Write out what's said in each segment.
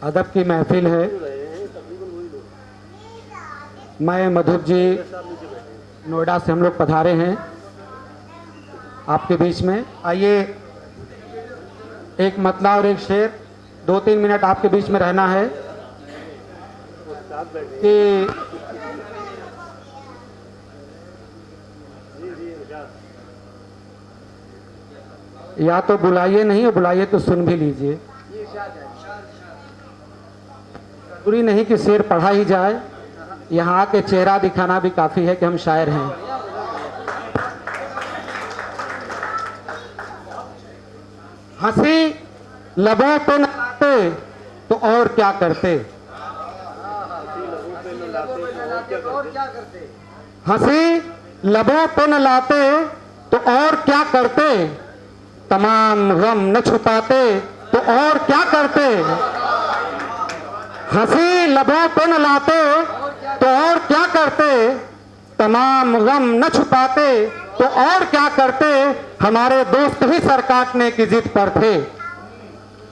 अदब की महफिल है। मैं मधुर जी नोएडा से हम लोग पधारे हैं आपके बीच में। आइए एक मतला और एक शेर 2-3 मिनट आपके बीच में रहना है कि या तो बुलाइए नहीं और बुलाइए तो सुन भी लीजिए। जरूरी नहीं कि शेर पढ़ा ही जाए, यहाँ आके चेहरा दिखाना भी काफी है कि हम शायर हैं। हंसी लबों पे न लाते तो और क्या करते, हंसी लबों पे न लाते तो और क्या करते, तमाम गम न छुपाते तो और क्या करते, हंसी लबों पे न लाते तो और क्या करते, तमाम गम न छुपाते तो और क्या करते। हमारे दोस्त ही सर काटने की जिद पर थे,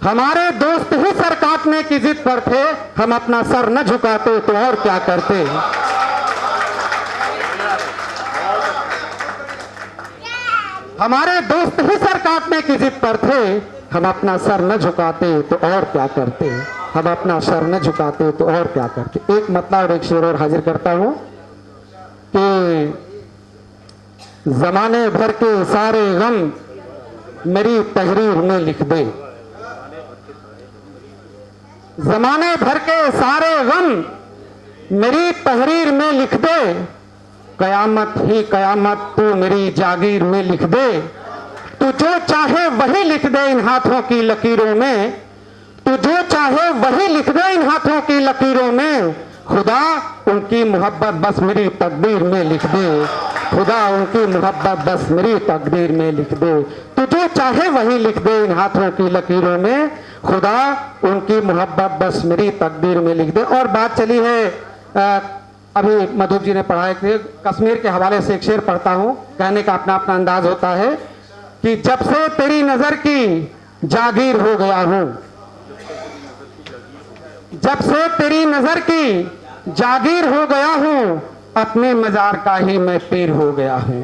हमारे दोस्त ही सर काटने की जिद पर थे, हम अपना सर न झुकाते तो और क्या करते। हमारे दोस्त ही सर काटने की जिद पर थे, हम अपना सर न झुकाते तो और क्या करते, हम अपना सर न झुकाते तो और क्या करते। एक मतला और एक शेर और हाजिर करता हूं कि जमाने भर के सारे गम मेरी तहरीर में लिख दे, जमाने भर के सारे गम मेरी तहरीर में लिख दे, कयामत ही कयामत तू मेरी जागीर में लिख दे। तू जो चाहे वही लिख दे इन हाथों की लकीरों में, तू जो चाहे वही लिख दे इन हाथों की लकीरों में, खुदा उनकी मोहब्बत बस मेरी तकदीर में लिख दे, खुदा उनकी मोहब्बत बस मेरी तकदीर में लिख दे। तू जो चाहे वही लिख दे इन हाथों की लकीरों में, खुदा उनकी मोहब्बत बस मेरी तकदीर में लिख दे। और बात चली है अभी मधुर जी ने पढ़ाया कि कश्मीर के हवाले से एक शेर पढ़ता हूं, कहने का अपना अपना अंदाज होता है कि जब से तेरी नजर की जागीर हो गया हूं, जब से तेरी नजर की जागीर हो गया हूं, अपने मजार का ही मैं पीर हो गया हूं।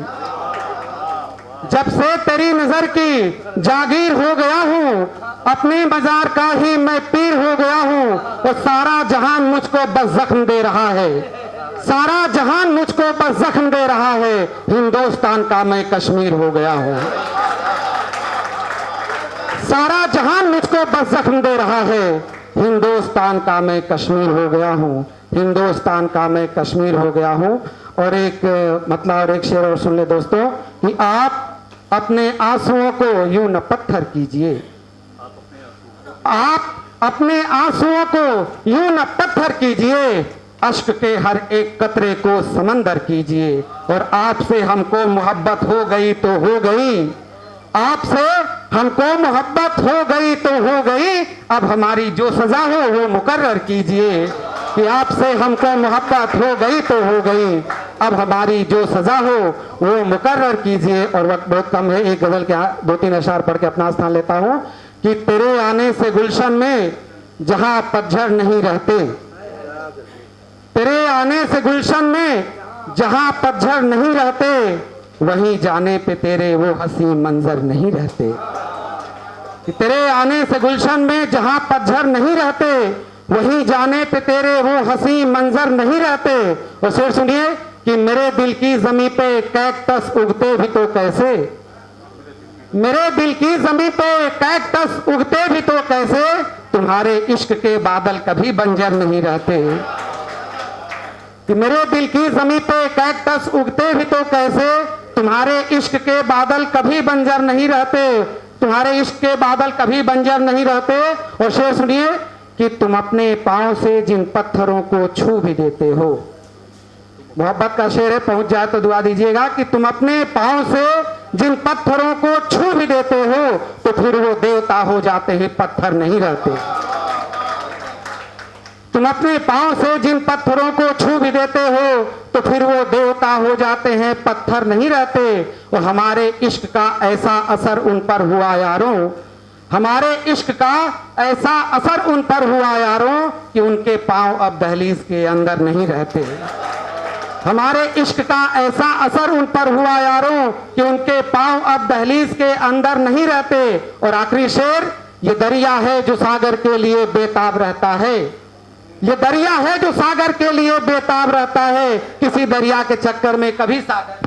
जब से तेरी नजर की जागीर हो गया हूं, अपने मजार का ही मैं पीर हो गया हूं। और सारा जहान मुझको बस जख्म दे रहा है, सारा जहान मुझको बस जख्म दे रहा है, हिंदुस्तान का मैं कश्मीर हो गया हूं। सारा जहान मुझको बस जख्म दे रहा है, हिंदुस्तान का मैं कश्मीर हो गया हूं, हिंदुस्तान का मैं कश्मीर हो गया हूं। और एक मतलब और एक शेर और सुन ले दोस्तों कि आप अपने आंसुओं को यूं न पत्थर कीजिए, आप अपने आंसुओं को यूं न पत्थर कीजिए, अश्क के हर एक कतरे को समंदर कीजिए। और आपसे हमको मोहब्बत हो गई तो हो गई, आपसे हमको मोहब्बत हो गई तो हो गई, अब हमारी जो सजा हो वो मुकर्रर कीजिए। कि आपसे हमको मोहब्बत हो गई तो हो गई, अब हमारी जो सजा हो वो मुकर्रर कीजिए। और वक्त बहुत कम है, एक गजल के 2-3 अशार पढ़ के अपना स्थान लेता हूं कि तेरे आने से गुलशन में जहां पतझड़ नहीं रहते, तेरे आने से गुलशन में जहां पतझड़ नहीं रहते, वहीं जाने पे तेरे वो हंसी मंजर नहीं रहते। कि तेरे आने से गुलशन में जहां पतझड़ नहीं रहते, वहीं जाने पे तेरे वो हंसी मंजर नहीं रहते। और शेर सुनिए कि मेरे दिल की जमीन पे कैक्टस उगते भी तो कैसे, मेरे दिल की जमीन पे कैक्टस उगते भी तो कैसे, तुम्हारे इश्क के बादल कभी बंजर नहीं रहते। कि मेरे दिल की जमीन पे कैक्टस उगते भी तो कैसे, तुम्हारे इश्क के बादल कभी बंजर नहीं रहते, तुम्हारे इश्क के बादल कभी बंजर नहीं रहते। और शेर सुनिए कि तुम अपने पांव से जिन पत्थरों को छू भी देते हो, मोहब्बत का शेर है, पहुंच जाए तो दुआ दीजिएगा कि तुम अपने पांव से जिन पत्थरों को छू भी देते हो, तो फिर वो देवता हो जाते हैं, पत्थर नहीं रहते। तुम अपने पांव से जिन पत्थरों को छू भी देते हो, तो फिर वो देवता हो जाते हैं, पत्थर नहीं रहते। और हमारे इश्क का ऐसा असर उन पर हुआ यारों, हमारे इश्क का ऐसा असर उन पर हुआ यारों कि उनके पांव अब दहलीज के अंदर नहीं रहते। हमारे इश्क का ऐसा असर उन पर हुआ यारों कि उनके पांव अब दहलीज के अंदर नहीं रहते। और आखिरी शेर, ये दरिया है जो सागर के लिए बेताब रहता है, ये दरिया है जो सागर के लिए बेताब रहता है, किसी दरिया के चक्कर में कभी सागर